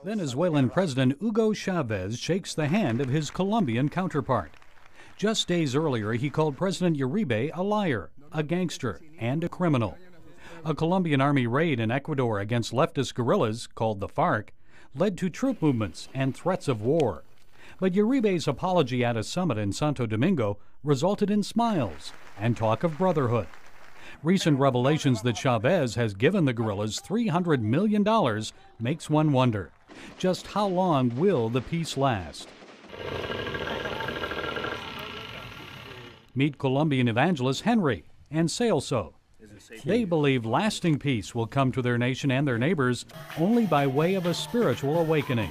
Venezuelan President Hugo Chavez shakes the hand of his Colombian counterpart. Just days earlier, he called President Uribe a liar, a gangster, and a criminal. A Colombian army raid in Ecuador against leftist guerrillas, called the FARC, led to troop movements and threats of war. But Uribe's apology at a summit in Santo Domingo resulted in smiles and talk of brotherhood. Recent revelations that Chavez has given the guerrillas $300 million makes one wonder, just how long will the peace last? Meet Colombian evangelists Henry and Celso. They believe lasting peace will come to their nation and their neighbors only by way of a spiritual awakening.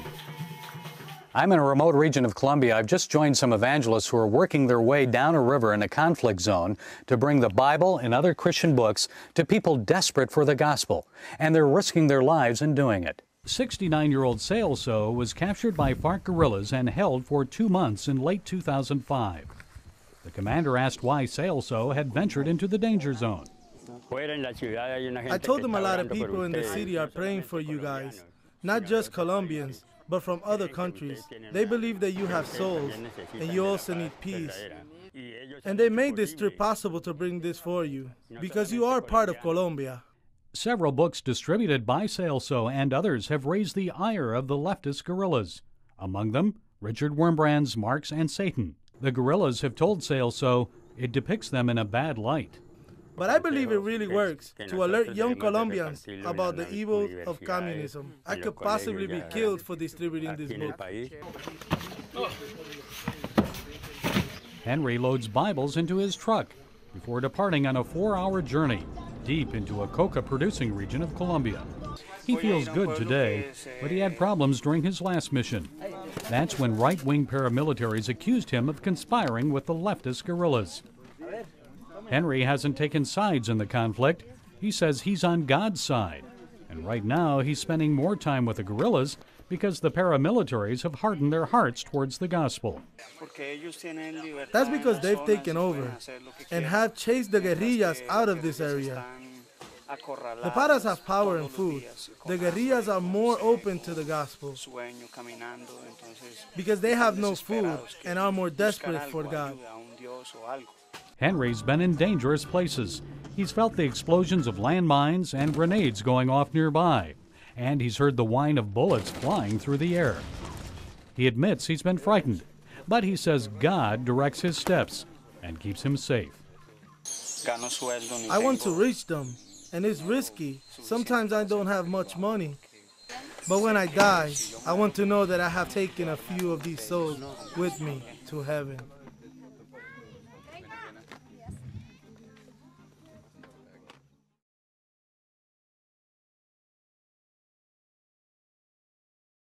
I'm in a remote region of Colombia. I've just joined some evangelists who are working their way down a river in a conflict zone to bring the Bible and other Christian books to people desperate for the gospel, and they're risking their lives in doing it. 69-year-old Celso was captured by FARC guerrillas and held for 2 months in late 2005. The commander asked why Celso had ventured into the danger zone. I told them a lot of people in the city are praying for you guys, not just Colombians, but from other countries. They believe that you have souls, and you also need peace. And they made this trip possible to bring this for you, because you are part of Colombia. Several books distributed by Celso and others have raised the ire of the leftist guerrillas. Among them, Richard Wurmbrand's Marx and Satan. The guerrillas have told Celso it depicts them in a bad light. But I believe it really works to alert young Colombians about the evil of communism. I could possibly be killed for distributing this book. Henry loads Bibles into his truck before departing on a 4-hour journey deep into a coca-producing region of Colombia. He feels good today, but he had problems during his last mission. That's when right-wing paramilitaries accused him of conspiring with the leftist guerrillas. Henry hasn't taken sides in the conflict. He says he's on God's side. And right now, he's spending more time with the guerrillas because the paramilitaries have hardened their hearts towards the gospel. That's because they've taken over and have chased the guerrillas out of this area. The paras have power and food. The guerrillas are more open to the gospel because they have no food and are more desperate for God. Henry's been in dangerous places. He's felt the explosions of landmines and grenades going off nearby, and he's heard the whine of bullets flying through the air. He admits he's been frightened, but he says God directs his steps and keeps him safe. I want to reach them, and it's risky. Sometimes I don't have much money. But when I die, I want to know that I have taken a few of these souls with me to heaven.